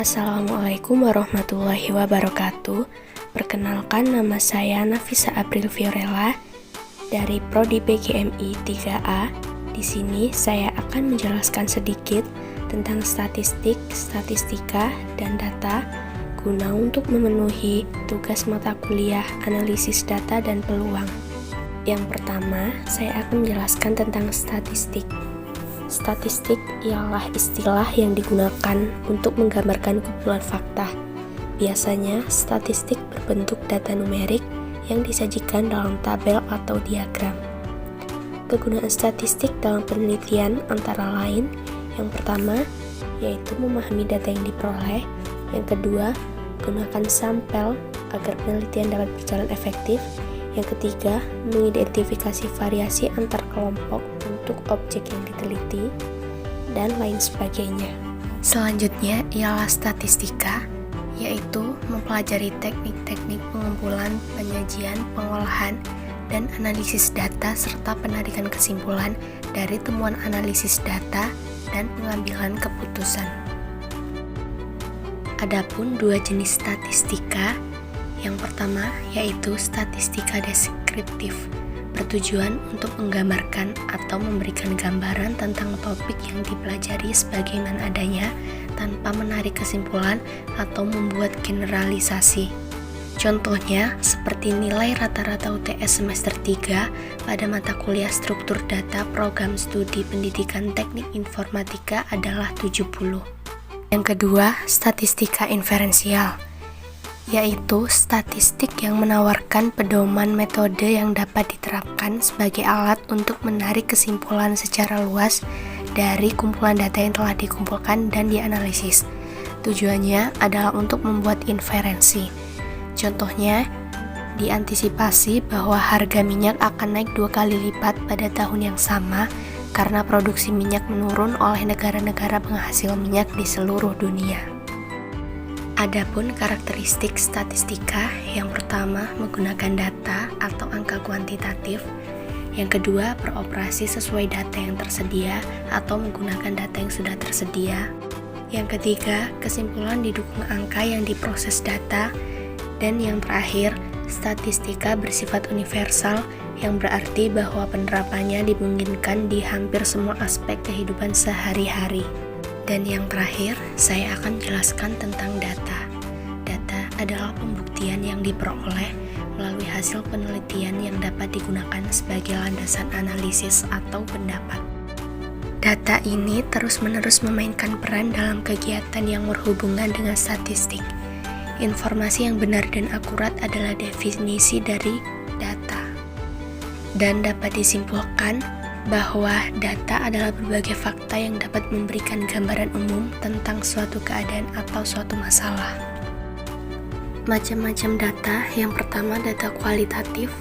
Assalamualaikum warahmatullahi wabarakatuh. Perkenalkan, nama saya Nafisa April Fiorella dari Prodi PGMI 3A. Di sini saya akan menjelaskan sedikit tentang statistik, statistika, dan data guna untuk memenuhi tugas mata kuliah analisis data dan peluang. Yang pertama, saya akan menjelaskan tentang statistik. Statistik ialah istilah yang digunakan untuk menggambarkan kumpulan fakta. Biasanya, statistik berbentuk data numerik yang disajikan dalam tabel atau diagram. Kegunaan statistik dalam penelitian antara lain, yang pertama, yaitu memahami data yang diperoleh. Yang kedua, gunakan sampel agar penelitian dapat berjalan efektif. Yang ketiga, mengidentifikasi variasi antar kelompok untuk objek yang diteliti, dan lain sebagainya. Selanjutnya ialah statistika, yaitu mempelajari teknik-teknik pengumpulan, penyajian, pengolahan, dan analisis data serta penarikan kesimpulan dari temuan analisis data dan pengambilan keputusan. Adapun dua jenis statistika, yang pertama yaitu statistika deskriptif, bertujuan untuk menggambarkan atau memberikan gambaran tentang topik yang dipelajari sebagaimana adanya tanpa menarik kesimpulan atau membuat generalisasi. Contohnya seperti nilai rata-rata UTS semester 3 pada mata kuliah struktur data program studi pendidikan teknik informatika adalah 70. Yang kedua, statistika inferensial, yaitu statistik yang menawarkan pedoman metode yang dapat diterapkan sebagai alat untuk menarik kesimpulan secara luas dari kumpulan data yang telah dikumpulkan dan dianalisis. Tujuannya adalah untuk membuat inferensi. Contohnya, diantisipasi bahwa harga minyak akan naik 2 kali lipat pada tahun yang sama karena produksi minyak menurun oleh negara-negara penghasil minyak di seluruh dunia. Adapun karakteristik statistika, yang pertama menggunakan data atau angka kuantitatif, yang kedua beroperasi sesuai data yang tersedia atau menggunakan data yang sudah tersedia, yang ketiga kesimpulan didukung angka yang diproses data, dan yang terakhir statistika bersifat universal, yang berarti bahwa penerapannya dimungkinkan di hampir semua aspek kehidupan sehari-hari. Dan yang terakhir, saya akan jelaskan tentang data. Data adalah pembuktian yang diperoleh melalui hasil penelitian yang dapat digunakan sebagai landasan analisis atau pendapat. Data ini terus-menerus memainkan peran dalam kegiatan yang berhubungan dengan statistik. Informasi yang benar dan akurat adalah definisi dari data. Dan dapat disimpulkan bahwa data adalah berbagai fakta yang dapat memberikan gambaran umum tentang suatu keadaan atau suatu masalah. Macam-macam data. Yang pertama, data kualitatif,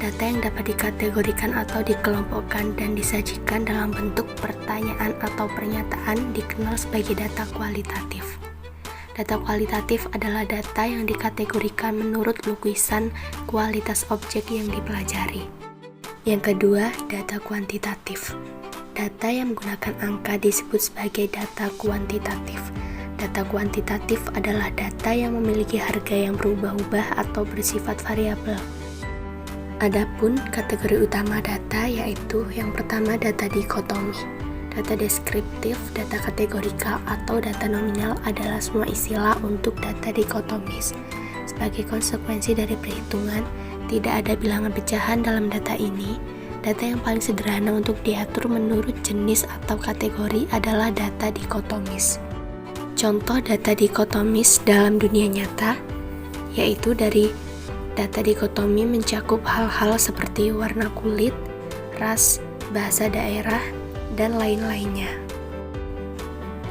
data yang dapat dikategorikan atau dikelompokkan dan disajikan dalam bentuk pertanyaan atau pernyataan dikenal sebagai data kualitatif. Data kualitatif adalah data yang dikategorikan menurut lukisan kualitas objek yang dipelajari. Yang kedua, data kuantitatif. Data yang menggunakan angka disebut sebagai data kuantitatif. Data kuantitatif adalah data yang memiliki harga yang berubah-ubah atau bersifat variabel. Adapun kategori utama data yaitu yang pertama data dikotomi. Data deskriptif, data kategorikal, atau data nominal adalah semua istilah untuk data dikotomis. Sebagai konsekuensi dari perhitungan, tidak ada bilangan pecahan dalam data ini. Data yang paling sederhana untuk diatur menurut jenis atau kategori adalah data dikotomis. Contoh data dikotomis dalam dunia nyata, yaitu dari data dikotomi mencakup hal-hal seperti warna kulit, ras, bahasa daerah, dan lain-lainnya.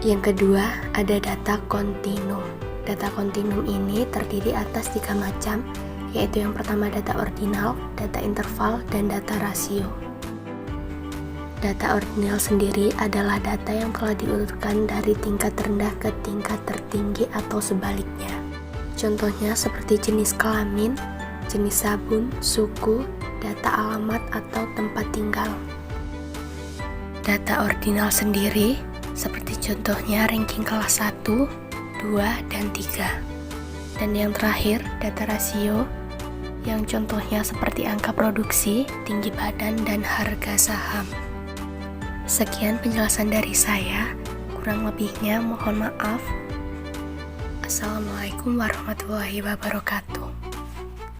Yang kedua, ada data kontinum. Data kontinum ini terdiri atas 3 macam, yaitu yang pertama data ordinal, data interval, dan data rasio. Data ordinal sendiri adalah data yang telah diurutkan dari tingkat rendah ke tingkat tertinggi atau sebaliknya. Contohnya seperti jenis kelamin, jenis sabun, suku, data alamat, atau tempat tinggal. Data ordinal sendiri seperti contohnya ranking kelas 1, 2, dan 3. Dan yang terakhir, data rasio, yang contohnya seperti angka produksi, tinggi badan, dan harga saham. Sekian penjelasan dari saya, kurang lebihnya mohon maaf. Assalamualaikum warahmatullahi wabarakatuh.